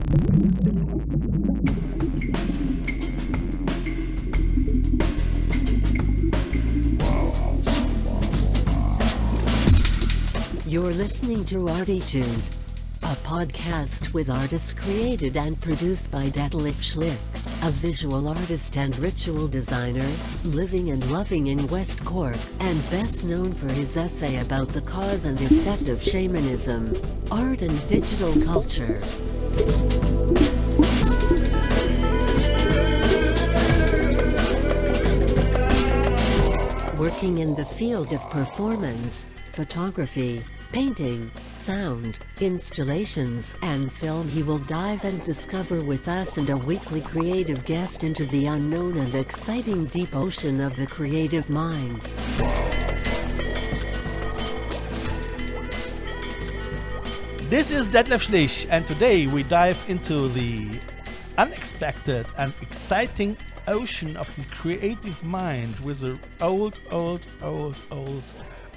You're listening to ArTEEtude, a podcast with artists created and produced by Detlef Schlich, a visual artist and ritual designer, living and loving in West Cork, and best known for his essay about the cause and effect of shamanism, art and digital culture. Working in the field of performance, photography, painting, sound, installations, and film, he will dive and discover with us and a weekly creative guest into the unknown and exciting deep ocean of the creative mind. This is Detlef Schlich, and today we dive into the unexpected and exciting ocean of the creative mind with an old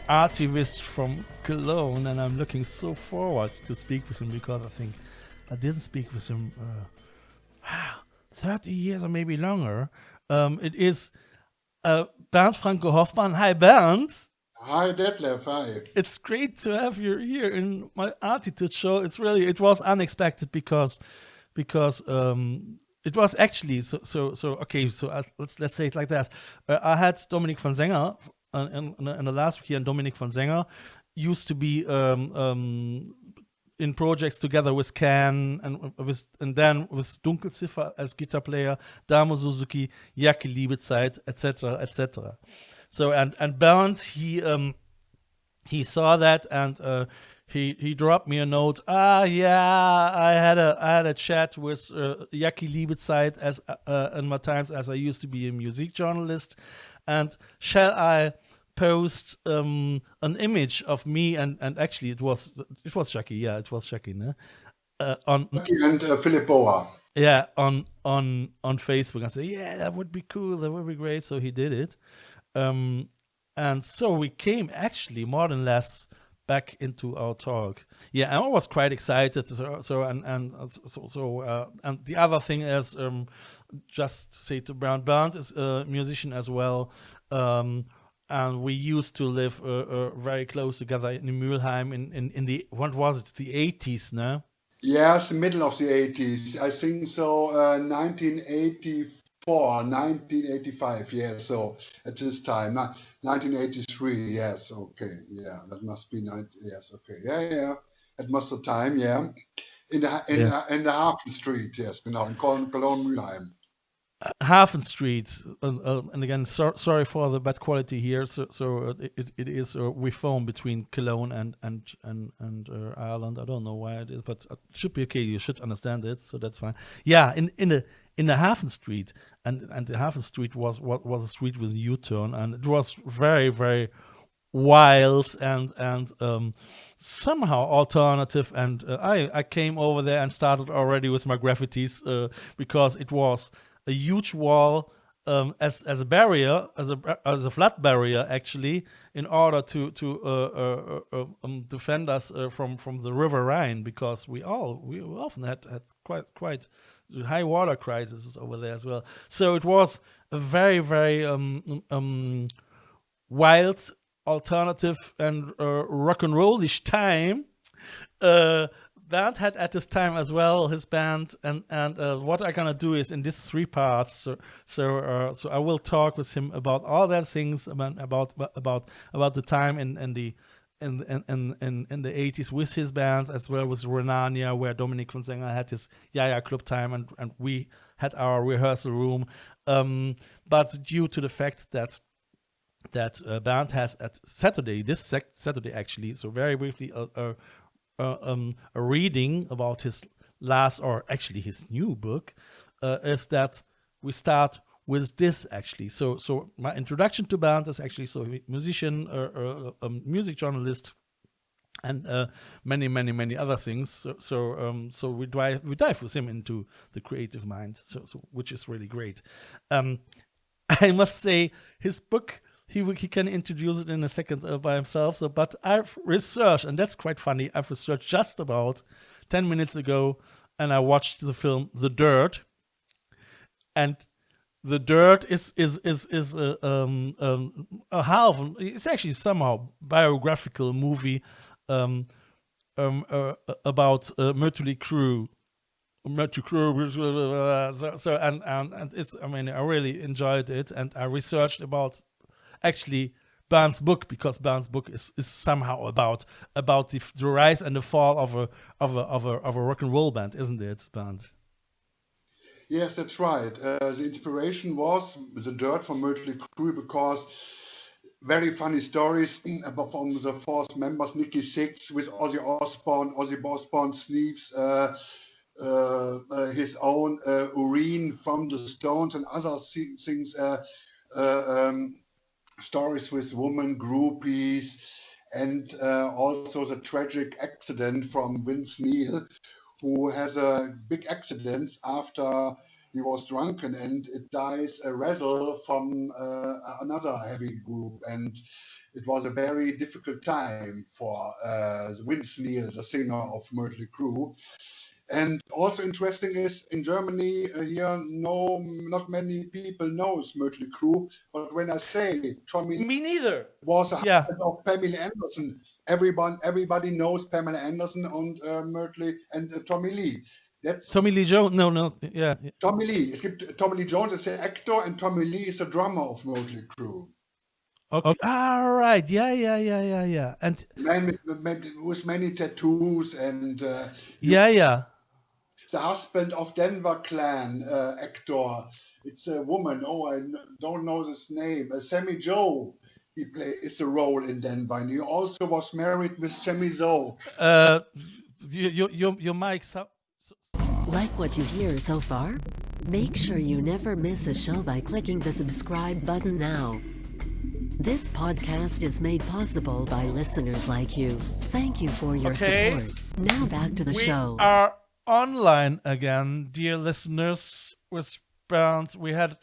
artist from Cologne, and I'm looking so forward to speak with him because I think I didn't speak with him 30 years or maybe longer. It is Bernd Franco Hoffmann. Hi, Bernd. Hi, Detlef. Hi. It's great to have you here in my ArTEEtude show. It was unexpected because it was actually so okay. So let's say it like that. I had Dominik van Zenger in the last week here, and Dominik van Zenger used to be in projects together with Can and then with Dunkelziffer as guitar player, Damo Suzuki, Jacke Liebezeit, etc. So and Bernd he saw that and he dropped me a note. I had a chat with Jacke Liebezeit as in my times as I used to be a music journalist, and shall I post an image of me and actually it was Jacke, it was Jacke, no? On Jacke and Philip Boa. Yeah, on Facebook. I said, yeah, that would be cool, that would be great. So he did it, and so we came actually more than less back into our talk. Yeah, and I was quite excited. And the other thing is, just to say to Bernd is a musician as well. And we used to live very close together in Mülheim in the, what was it, the 80s, no? Yes, the middle of the 80s. I think so, 1984, 1985, yes. So at this time, 1983, yes, okay, yeah. That must be, yes, okay, yeah. At most of the time, yeah. In the Hafen Street, yes, genau, in Cologne-Mülheim. Hafen Street, and again, sorry for the bad quality here. So it is we phone between Cologne and Ireland. I don't know why it is, but it should be okay. You should understand it, so that's fine. Yeah, in the Hafen Street, and the Hafen Street was a street with a U-turn, and it was very, very wild and somehow alternative. And I came over there and started already with my graffitis because it was a huge wall as a barrier, as a flat barrier actually, in order to defend us from the River Rhine, because we often had quite high water crises over there as well. So it was a very, very wild, alternative and rock and rollish time. Bernd had at this time as well his band, and what I'm gonna do is in these three parts. So I will talk with him about all that things about the time in the 80s with his bands, as well with Renania, where Dominik van Zenger had his Jaja Club time, and we had our rehearsal room. But due to the fact that Bernd has at Saturday, Saturday actually, so very briefly, a reading about his last, or actually his new book, is that we start with this actually. So my introduction to Bernd is actually musician, a music journalist, and many other things. So we dive with him into the creative mind. So which is really great. I must say his book, he can introduce it in a second by himself. But I've researched, and that's quite funny. I've researched just about 10 minutes ago, and I watched the film The Dirt, and The Dirt is a half. It's actually somehow biographical movie about Mötley Crüe. Mötley Crüe. So and it's. I mean, I really enjoyed it, and I researched about actually Bernd's book, because Bernd's book is somehow about the rise and the fall of a rock and roll band, isn't it, Bernd? Yes, that's right. The inspiration was The Dirt from Mötley Crüe, because very funny stories about from the four members, Nicky Sixx with Ozzy Osbourne sniffs his own urine from the Stones and other things. Stories with women groupies, and also the tragic accident from Vince Neil, who has a big accident after he was drunken, and it dies a wrestle from another heavy group, and it was a very difficult time for Vince Neil, the singer of Mötley Crüe. And also interesting is in Germany here, not many people knows Mötley Crüe, but when I say Tommy Me neither. was a Yeah. husband of Pamela Anderson, everybody knows Pamela Anderson and Mötley and Tommy Lee. That's Tommy Lee Jones. No, yeah. Tommy Lee. Es gibt Tommy Lee Jones is the actor, and Tommy Lee is the drummer of Mötley Crüe. Okay. All right. Yeah. And Man with many tattoos and yeah. the husband of Denver Clan actor. It's a woman. Oh, I don't know this name. Sammy Joe. He is the role in Denver, and he also was married with Sammy Joe. Your mic. Like what you hear so far? Make sure you never miss a show by clicking the subscribe button now. This podcast is made possible by listeners like you. Thank you for your support. Now back to the show. We are online again, dear listeners. With Bernd, we had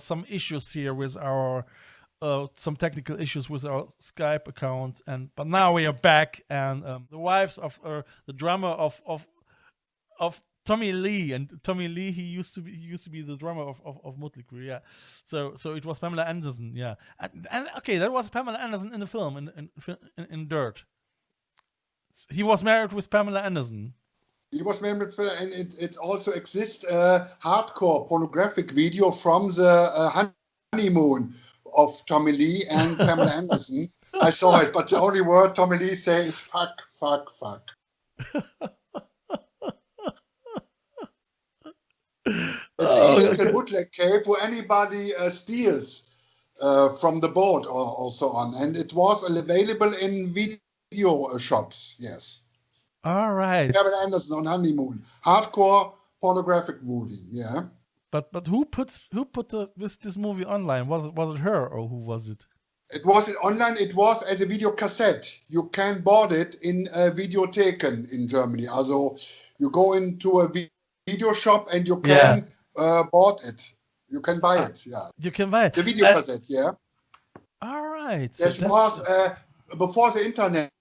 some issues here with our some technical issues with our Skype account, but now we are back, and the wives of the drummer of Tommy Lee, and Tommy Lee, he used to be the drummer of Mötley Crüe, yeah. So it was Pamela Anderson, yeah, and okay, that was Pamela Anderson in the film in Dirt. He was married with Pamela Anderson. He was married, and it also exists a hardcore pornographic video from the honeymoon of Tommy Lee and Pamela Anderson. I saw it, but the only word Tommy Lee says is fuck, fuck, fuck. It's illegal bootleg cape where anybody steals from the boat or so on. And it was available in video shops, yes. All right. Pamela Anderson on Honeymoon. Hardcore pornographic movie, yeah. But who put this movie online? Was it her, or who was it? It was online. It was as a video cassette. You can bought it in Videotheken in Germany. Also, you go into a video shop and you can bought it. You can buy it. Yeah. You can buy it. The video cassette. Yeah. All right. This was before the internet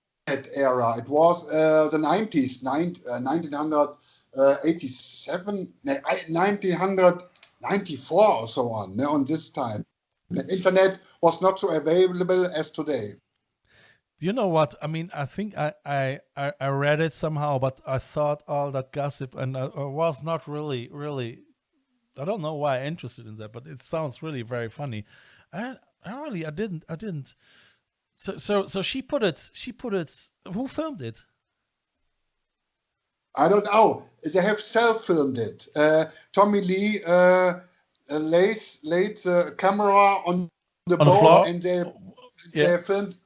era. It was the 90s, 1987, 1994 or so on. On this time, the internet was not so available as today. You know what? I mean, I think I read it somehow, but I thought all that gossip, and I was not really. I don't know why I'm interested in that, but it sounds really very funny. I didn't. So she put it. Who filmed it? I don't know. They have self-filmed it. Tommy Lee laid the camera on the boat, and they filmed.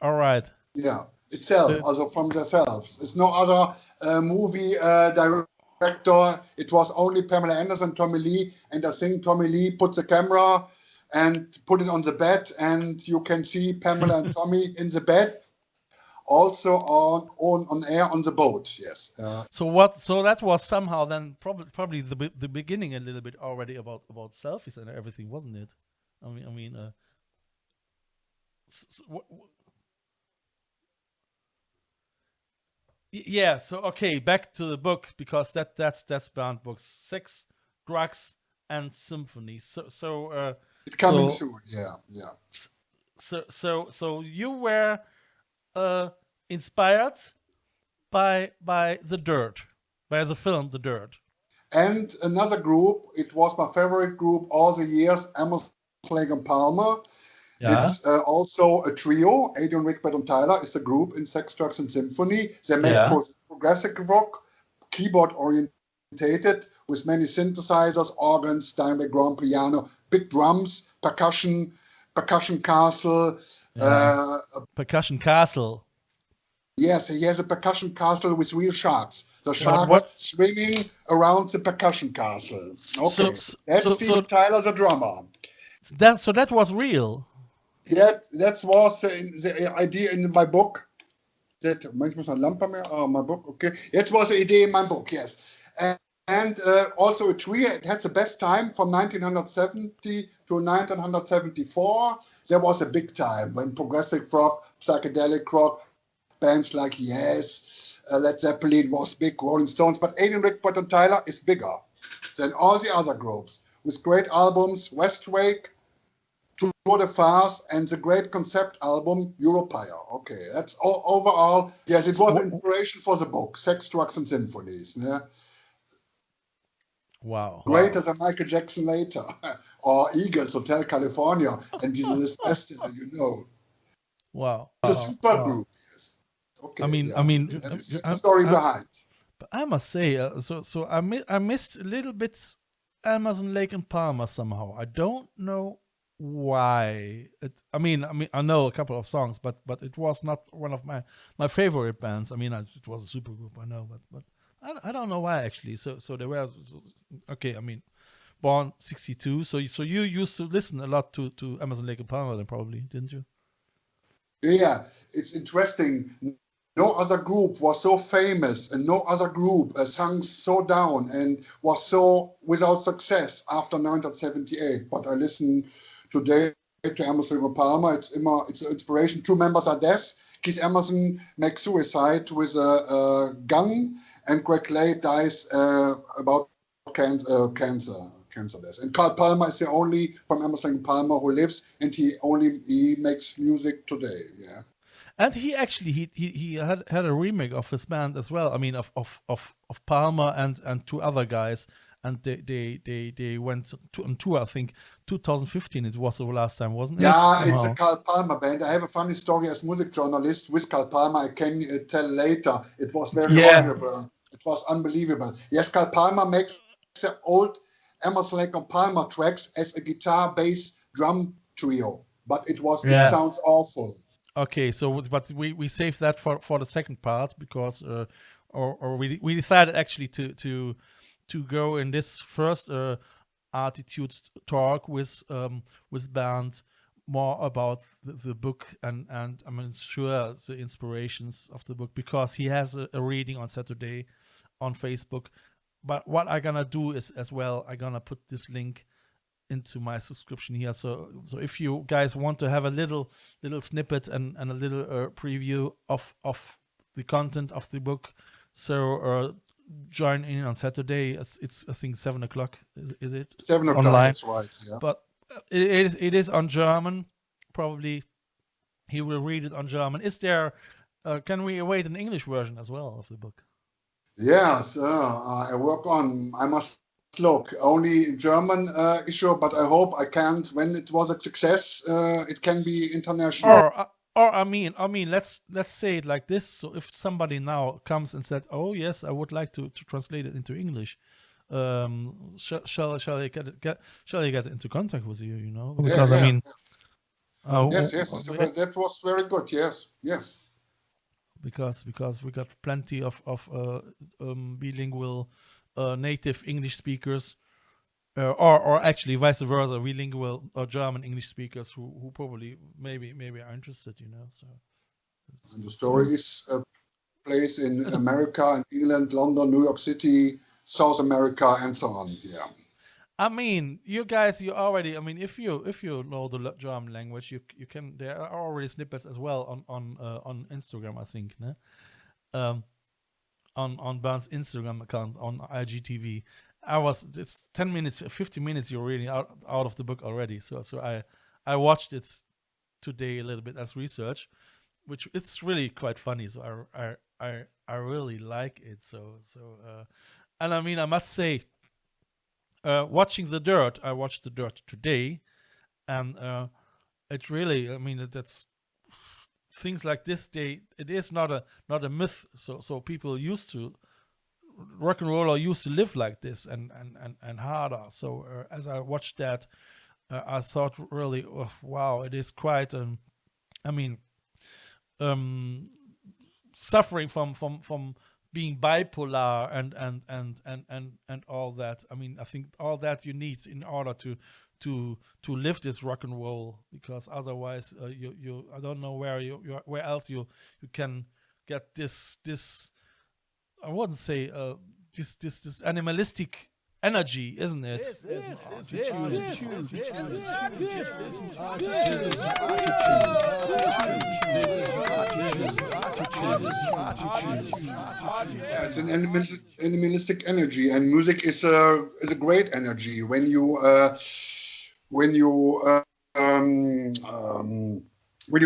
All right. Yeah, itself, also from themselves. There's no other movie director. It was only Pamela Anderson, Tommy Lee, and I think Tommy Lee put the camera and put it on the bed, and you can see Pamela and Tommy in the bed, also on air on the boat. Yes. So that was somehow then probably the beginning a little bit already about selfies and everything, wasn't it? I mean. Yeah. So okay, back to the book, because that's Bernd books: Sex, Drugs, and Symphonies. It's coming So soon. Yeah, yeah. so you were inspired by the Dirt, by the film The Dirt. And another group, it was my favorite group all the years, Emerson, Schlich and Palmer. Yeah. It's also a trio. Adrian Wigbert and Tyler is the group in Sex, Drugs and Symphony. They make Yeah. progressive rock, keyboard orientated, with many synthesizers, organs, dynamic grand piano, big drums, percussion castle. Percussion Castle. Yes, he has a percussion castle with real sharks. The sharks What? swimming around the percussion castle. Okay, So that's Steven Tyler, the drummer. that was real. That was the idea in my book. Manchmal ist eine Lampe mehr. Oh, my book. Okay, it was the idea in my book. Yes, and also a trio. It had the best time from 1970 to 1974. There was a big time when progressive rock, psychedelic rock, bands like Yes, Led Zeppelin was big, Rolling Stones, but Adrian Wigbert and Tyler is bigger than all the other groups, with great albums, Westwake, Tour de Farce, and the great concept album, Europire. Okay, that's all overall. Yes, it was inspiration for the book, Sex, Drugs and Symphonies. Yeah? Wow. Greater than Michael Jackson later, or Eagles, Hotel California, and this is the best, you know. Wow. It's a super group. Okay, I mean, that's the story behind. But I must say, so I missed a little bit Emerson, Lake and Palmer somehow. I don't know why. I mean, I know a couple of songs, but it was not one of my favorite bands. I mean, it was a super group, I know, but I don't know why actually. So they were okay. I mean, born 1962. So you used to listen a lot to Emerson, Lake and Palmer, then probably, didn't you? Yeah, it's interesting. No other group was so famous, and no other group sang so down and was so without success after 1978. But I listen today to Emerson and Palmer. It's an inspiration. Two members are dead. Keith Emerson makes suicide with a gun, and Greg Lake dies about cancer death. And Carl Palmer is the only from Emerson and Palmer who lives, and he makes music today. Yeah. And he actually he had a remake of his band as well. I mean, of Palmer and two other guys, and they went on tour. I think 2015 it was the last time, wasn't it? Yeah, it's a Carl Palmer band. I have a funny story as music journalist with Carl Palmer. I can tell later. It was very horrible. It was unbelievable. Yes, Carl Palmer makes the old Emerson, Lake and Palmer tracks as a guitar, bass, drum trio, but it sounds awful. Okay, so but we saved that for the second part, because or we decided actually to go in this first ArTEEtude talk with Bernd more about the book, and I mean, sure, the inspirations of the book, because he has a reading on Saturday on Facebook. But what I'm gonna do is as well, I'm gonna put this link into my subscription here. So if you guys want to have a little snippet and a little preview of the content of the book, so join in on Saturday. It's I think 7:00. Is it 7:00? Online? That's right. Yeah. But it is on German. Probably he will read it on German. Is there? Can we await an English version as well of the book? Yes, I work on. I must look only German issue, but I hope I can. When it was a success, it can be international. Or I mean, let's say it like this. So if somebody now comes and said, "Oh yes, I would like to translate it into English," shall I get into contact with you? You know, because I mean, yes, that was very good. Yes. Because we got plenty of bilingual native English speakers, or actually vice versa, bilingual or German English speakers who probably maybe are interested, you know. So and the story is a place in America, and England, London, New York City, South America, and so on. Yeah. I mean, you guys, you already. I mean, if you know the German language, you can. There are already snippets as well on Instagram, I think. No? on Bernd's Instagram account on IGTV. It's 10 minutes, 15 minutes. You're reading out of the book already. So I watched it today a little bit as research, which it's really quite funny. So I really like it. And I mean, I must say, watching The Dirt, I watched The Dirt today, and it really, I mean, that's things like this. It is not a myth. So people used to rock and roll, or used to live like this and harder. So as I watched that, I thought really, oh, wow, it is quite. I mean, suffering from being bipolar and all that. I mean, I think all that you need in order to live this rock and roll, because otherwise you I don't know where else you can get this I wouldn't say this animalistic energy, isn't it? Yeah, it's an animalistic energy, and music is a great energy. When you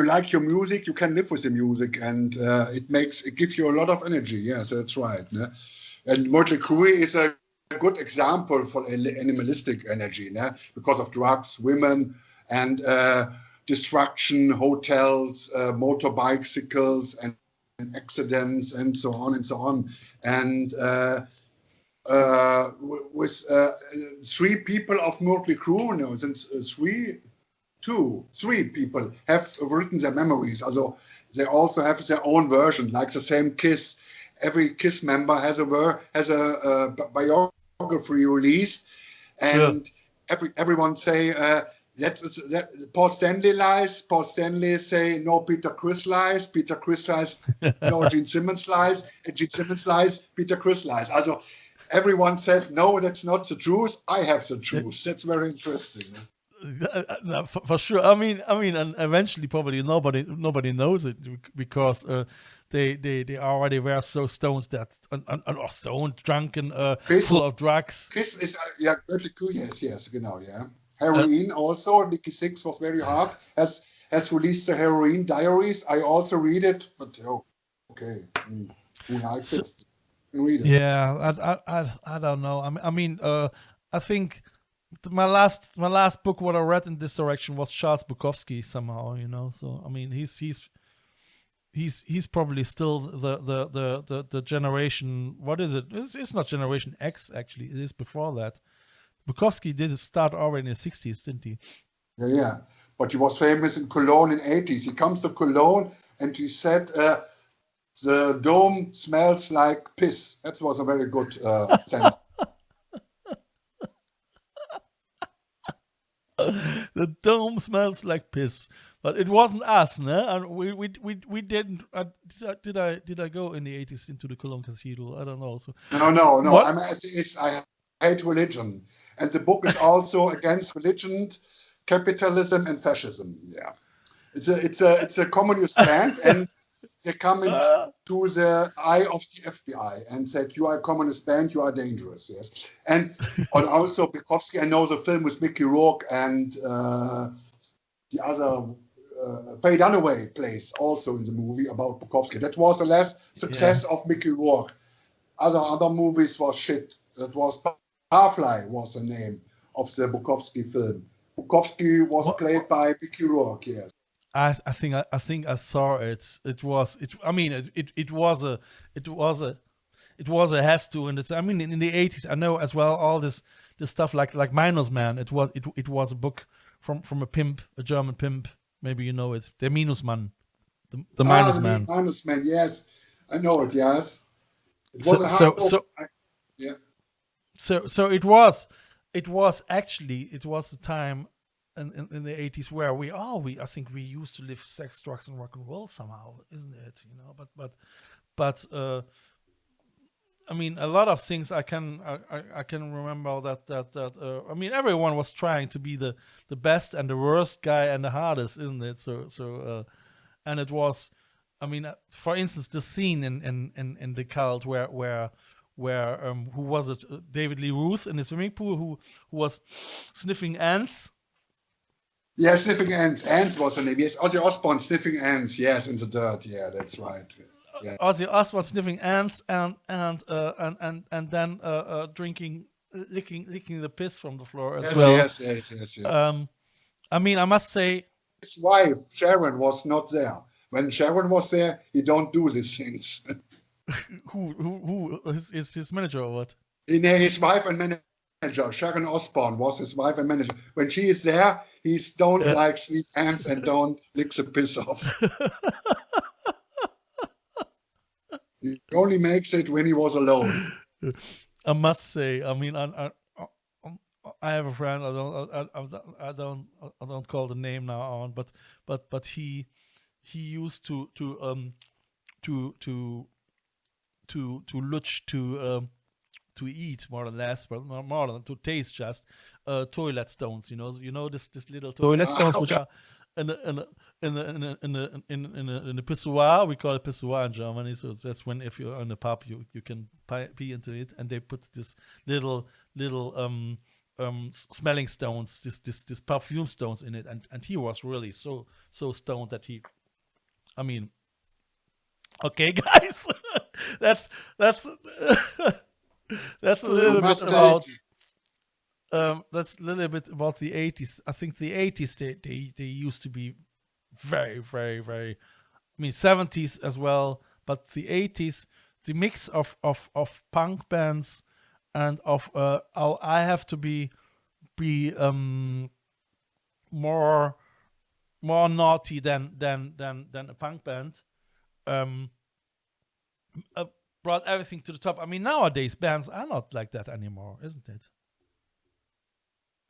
like your music, you can live with the music, and it gives you a lot of energy. Yes, that's right. Ne? And Mötley Crüe is a good example for animalistic energy, ne? Because of drugs, women, and destruction, hotels, motorbicycles, and accidents, and so on and so on. And with three people of Mötley Crüe, no, since three people have written their memories. Also, they also have their own version, like the same Kiss. Every Kiss member has a biography release, and everyone say that Paul Stanley lies. Paul Stanley say no. Peter Criss lies. Peter Criss lies. No. Gene Simmons lies. And Gene Simmons lies. Peter Criss lies. Also, everyone said no. That's not the truth. I have the truth. That's very interesting. For sure. I mean, and eventually probably nobody knows it, because they already were so stoned that or stoned, drunken, full of drugs. Kiss is Mötley Crüe, yes, genau, yeah. Heroin also. Nicky Six was very hard. Has released the Heroin Diaries. I also read it, but okay, who likes it? Read it. Yeah, I don't know. I mean, I think. My last book what I read in this direction was Charles Bukowski somehow, So I mean he's probably still the generation. What is it? It's not Generation X actually. It is before that. Bukowski did start already in the 60s, didn't he? Yeah. But he was famous in Cologne in 80s. He comes to Cologne and he said the dome smells like piss. That was a very good sentence. The dome smells like piss, but it wasn't us, no? And we didn't. Did I go in the 80s into the Cologne Cathedral? I don't know. So no. What? I'm atheist. I hate religion, and the book is also against religion, capitalism, and fascism. Yeah, it's a communist band, and they come into the eye of the FBI and said, "You are a communist band. You are dangerous." Yes, and also Bukowski. I know the film with Mickey Rourke and the other Faye Dunaway plays also in the movie about Bukowski. That was the last success of Mickey Rourke. Other movies was shit. That was Barfly was the name of the Bukowski film. Bukowski was played by Mickey Rourke. Yes. I think I saw it. It was a has to, and I mean in the 80s I know as well all this stuff like Minus Man. It was a book from a pimp, a German pimp. Maybe you know it. Der Minusmann, the Minus Man. Minus Man, yes, I know it. Yes, it was So it was a time in the 80s where I think we used to live sex, drugs, and rock and roll somehow, isn't it? But I mean, a lot of things I can remember that I mean, everyone was trying to be the best and the worst guy and the hardest, isn't it? So and it was, I mean, for instance, the scene in the cult where who was it? David Lee Roth in the swimming pool who was sniffing ants. Yeah, sniffing ants. Ants was her name. Yes, Ozzy Osbourne sniffing ants. Yes, in the dirt. Yeah, that's right. Yeah. Ozzy Osbourne sniffing ants and then licking the piss from the floor as well. Yes. I mean, I must say, his wife Sharon was not there. When Sharon was there, he don't do these things. who is his manager or what? His wife and manager, Sharon Osbourne, was his wife and manager. When she is there, he don't like sweet ants and don't lick the piss off. He only makes it when he was alone. I must say, I mean, I have a friend. I don't call the name now on, but he used to lutsch to eat more or less, but more than to taste just toilet stones. You know this little toilet stones which are in the pissoir. We call it pissoir in Germany. So that's when if you're in a pub, you can pee into it, and they put this little smelling stones, this perfume stones in it, and he was really so stoned that he, I mean, okay, guys, that's a little bit about that's a little bit about the 80s. I think the 80s they used to be very, very, very, I mean 70s as well, but the 80s, the mix of punk bands and of I have to be more naughty than a punk band. Brought everything to the top. I mean, nowadays bands are not like that anymore, isn't it?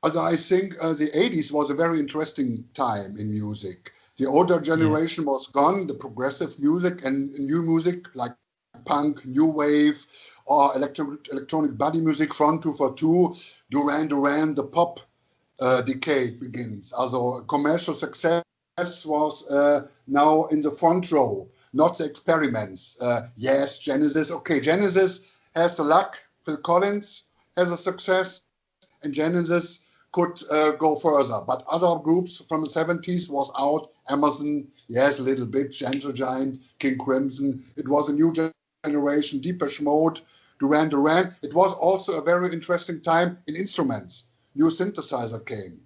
Also, I think the 80s was a very interesting time in music. The older generation was gone, the progressive music and new music like punk, new wave, or electronic body music, Front 242, Duran Duran, the pop decade begins. Also, commercial success was now in the front row, not the experiments. Yes, Genesis. Okay, Genesis has the luck. Phil Collins has a success, and Genesis could go further. But other groups from the 70s was out. Emerson, yes, a little bit. Gentle Giant, King Crimson. It was a new generation. Depeche Mode, Duran Duran. It was also a very interesting time in instruments. New synthesizer came.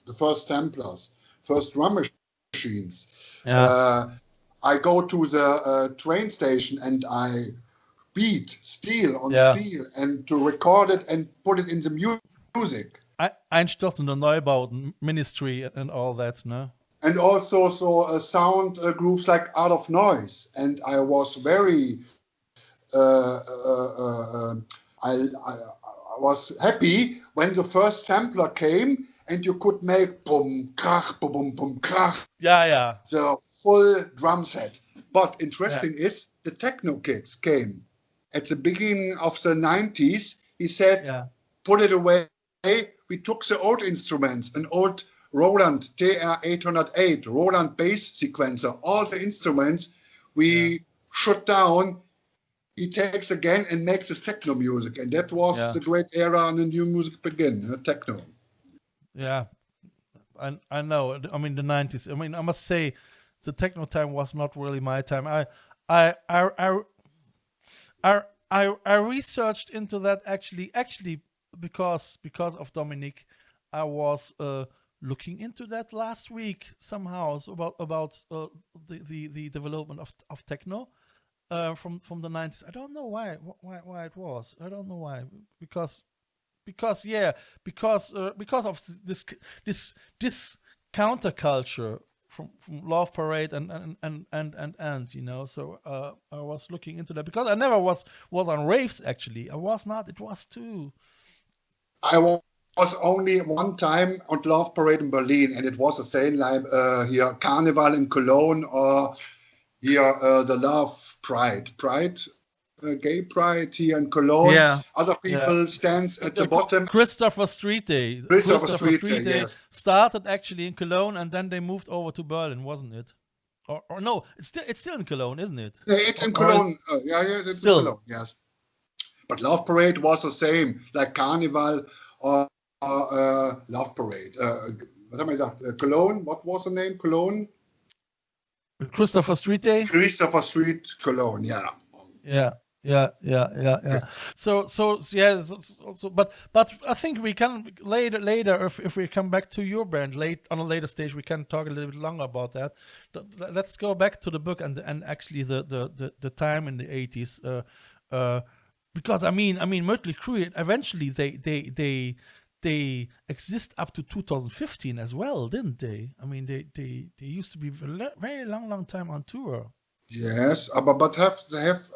The first samplers, first drum machines. Yeah. I go to the train station and I beat steel on steel and to record it and put it in the music. Einstürzende Neubauten, Ministry and all that, no? And also sound groups like Art of Noise. And I was very, I was happy when the first sampler came and you could make boom, krach, boom, boom, boom, krach. Yeah. The full drum set. But interesting is the techno kids came. At the beginning of the 90s, he said, put it away. We took the old instruments, an old Roland TR-808, Roland bass sequencer, all the instruments we shut down. He takes again and makes his techno music. And that was the great era and the new music begin, techno. Yeah, I know. I mean, the 90s. I mean, I must say, the techno time was not really my time. I researched into that actually because of Dominic. I was looking into that last week somehow about the development of techno from the 90s. I don't know why it was. I don't know why because of this counterculture from Love Parade and you know. So I was looking into that because I never was on raves actually. I was not. It was too. I was only one time on Love Parade in Berlin, and it was the same like here Carnival in Cologne or here the Love Pride. Gay Pride here in Cologne. Yeah. Other people stands at the bottom. Christopher Street Day. Christopher Street Day, yes. Started actually in Cologne and then they moved over to Berlin, wasn't it? or no, it's still in Cologne, isn't it? It's in Or Cologne. It's still. in Cologne. Yes, but Love Parade was the same, like Carnival or Love Parade. Was haben wir gesagt? Cologne. What was the name? Cologne. Christopher Street Day. Christopher Street, Cologne. Yeah. Yeah. So yeah. But I think we can later if we come back to your band on a later stage, we can talk a little bit longer about that. Let's go back to the book and actually the time in the 80s. Because I mean Mötley Crüe eventually they exist up to 2015 as well, didn't they? I mean they used to be very long time on tour. Yes, but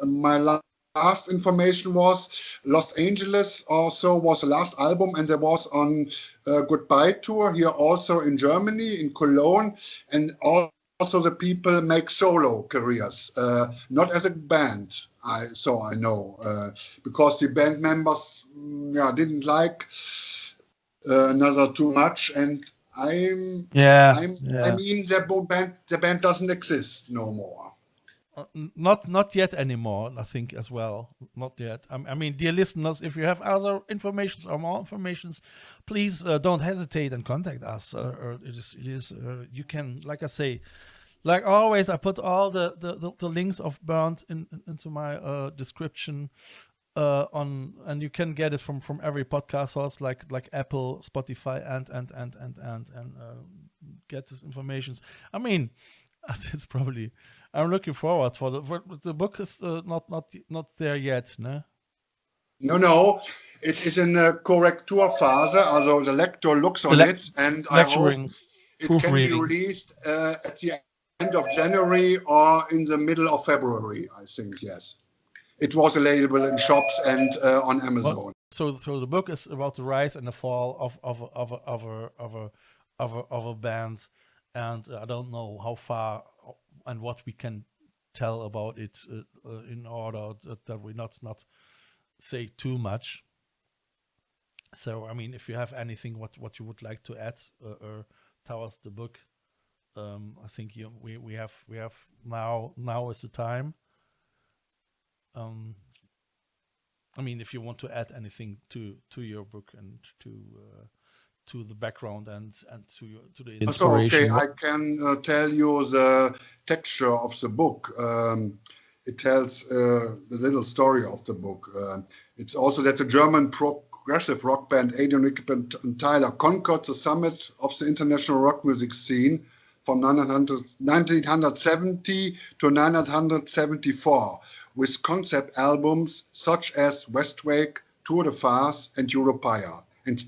my last information was Los Angeles also was the last album, and there was on Goodbye tour here also in Germany, in Cologne, and also the people make solo careers, not as a band. I know because the band members didn't like another too much, and I mean the band doesn't exist no more. Not yet anymore, I think, as well. Not yet. I mean, dear listeners, if you have other informations or more informations, please don't hesitate and contact us. You can, like I say, like always, I put all the links of Bernd into my description and you can get it from every podcast source like Apple, Spotify, and get this information. I mean, it's probably. I'm looking forward for the book is not there yet, no? No, it is in a Korrekturphase. Also the lector looks on it, and I hope it can be released at the end of January or in the middle of February. I think yes. It was available in shops and on Amazon. Well, so the book is about the rise and the fall of a band, and I don't know how far and what we can tell about it in order that we not say too much. So I mean, if you have anything what you would like to add towards the book, I think we have now is the time. I mean, if you want to add anything to your book and to the background and to the inspiration. Okay, I can tell you the texture of the book. It tells the little story of the book. It's also that the German progressive rock band Adrian Rickert and Tyler conquered the summit of the international rock music scene from 1970 to 1974 with concept albums such as Westwake, Tour de Farce and Europia, and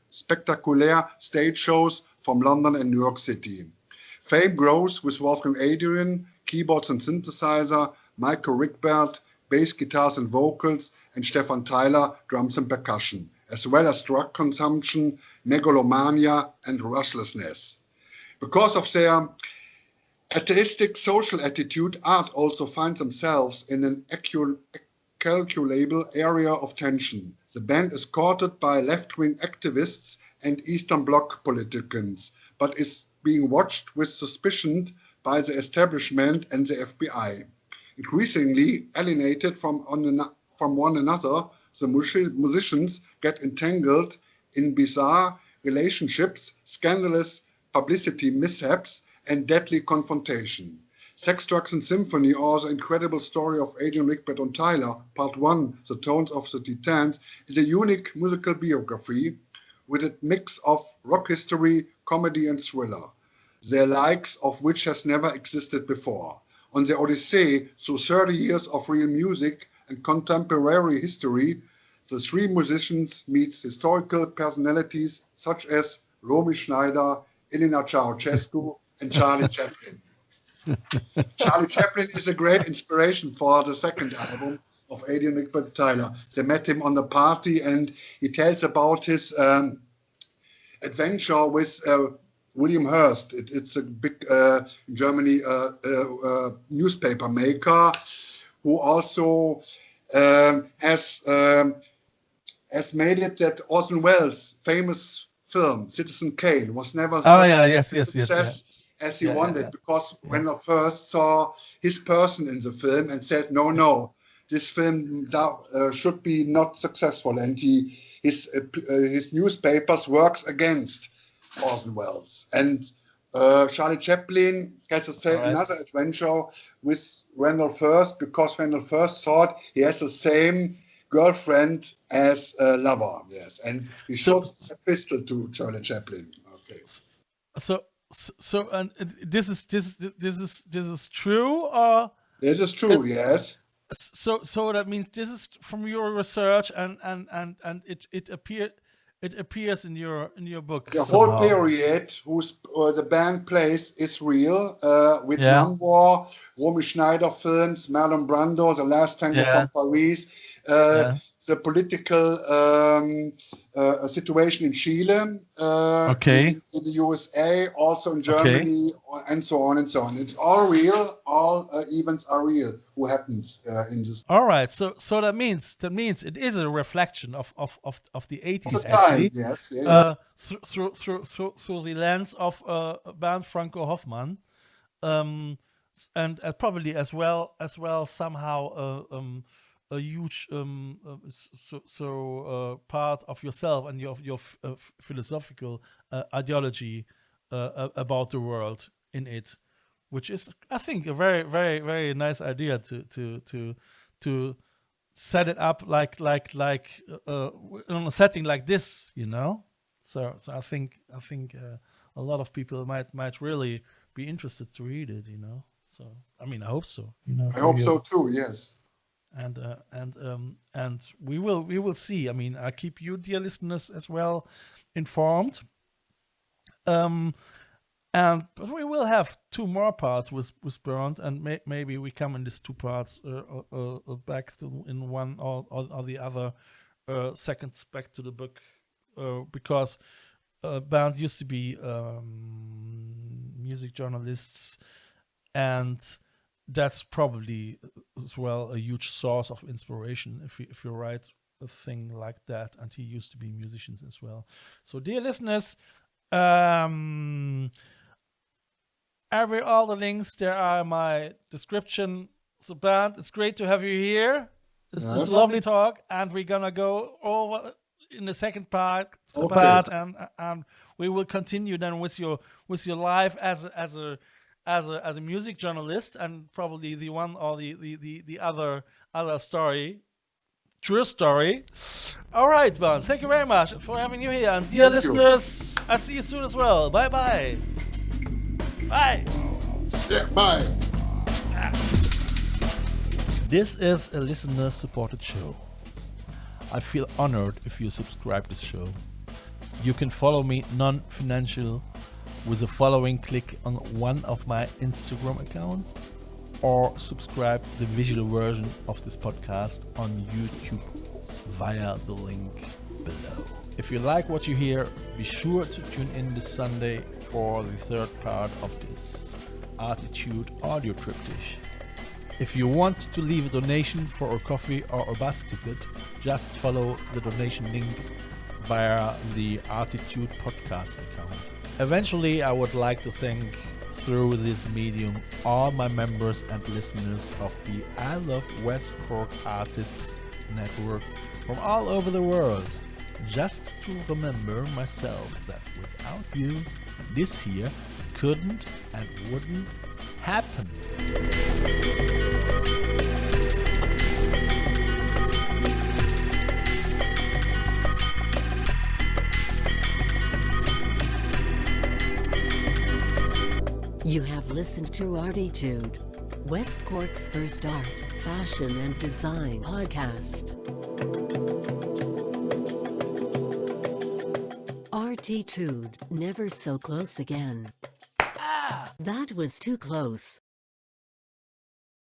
spectacular stage shows from London and New York City. Fame grows with Wolfgang Adrian, keyboards and synthesizer, Michael Rickbert, bass guitars and vocals, and Stefan Tyler, drums and percussion, as well as drug consumption, megalomania, and restlessness. Because of their atheistic social attitude, art also finds themselves in an calculable area of tension. The band is courted by left-wing activists and Eastern Bloc politicians, but is being watched with suspicion by the establishment and the FBI. Increasingly alienated from one another, the musicians get entangled in bizarre relationships, scandalous publicity mishaps, and deadly confrontation. Sex, Drugs and Symphony, or The Incredible Story of Adrian Rickbert and Tyler, Part 1, The Tones of the Titans, is a unique musical biography with a mix of rock history, comedy and thriller, the likes of which has never existed before. On the Odyssey, through 30 years of real music and contemporary history, the three musicians meet historical personalities such as Romy Schneider, Elena Ceausescu, and Charlie Chaplin. Charlie Chaplin is a great inspiration for the second album of Adrian Rickbert Tyler. They met him on a party, and he tells about his adventure with William Hearst. It's a big Germany newspaper maker who also has made it that Orson Welles' famous film Citizen Kane was never such a success as he wanted, because Wendell first saw his person in the film and said, no, this film should be not successful, and his newspapers works against Orson Welles. And Charlie Chaplin has another adventure with Wendell First, because Wendell First thought he has the same girlfriend as lover, yes, and he showed a pistol to Charlie Chaplin. Okay. So, and this is true, or this is true, yes. So that means this is from your research, and it appears in your book. The whole period whose the band plays is real. Vietnam War, Romy Schneider films, Marlon Brando, The Last Tango from Paris, the political situation in Chile, in the USA, also in Germany, and so on and so on. It's all real. All events are real. Who happens in this? All right. So that means it is a reflection of the 80s. The time, yes. Through the lens of Bernd Franco Hoffmann, and probably as well somehow a huge part of yourself and your philosophical ideology about the world in it, which is, I think, a very, very, very nice idea to set it up like in a setting like this, you know. So I think a lot of people might really be interested to read it, you know. So I mean, I hope so. You know, I hope so too. Yes. And we will see. I mean, I keep you, dear listeners, as well informed. But we will have 2 more parts with Bernd, and maybe we come in these 2 parts back in one or the other seconds back to the book, because Bernd used to be music journalists, and that's probably as well a huge source of inspiration if you write a thing like that. And he used to be musicians as well. So, dear listeners, all the links there are in my description. So, Bernd, it's great to have you here. This is a lovely talk, and we're gonna go over in the second part, and we will continue then with your life as a music journalist, and probably the one or the other story, true story. All right, Bernd, thank you very much for having you here, and dear listeners, I see you soon as well. Bye. Bye. Yeah, bye. This is a listener-supported show. I feel honored if you subscribe this show. You can follow me non-financial with the following click on one of my Instagram accounts, or subscribe the visual version of this podcast on YouTube via the link below. If you like what you hear, be sure to tune in this Sunday for the 3rd part of this ArTEEtude audio triptych. If you want to leave a donation for a coffee or a bus ticket, just follow the donation link via the ArTEEtude podcast account. Eventually, I would like to thank, through this medium, all my members and listeners of the I Love West Cork Artists Network from all over the world. Just to remember myself that without you, this here couldn't and wouldn't happen. You have listened to ArTEEtude, West Cork's first art, fashion and design podcast. ArTEEtude, never so close again. That was too close.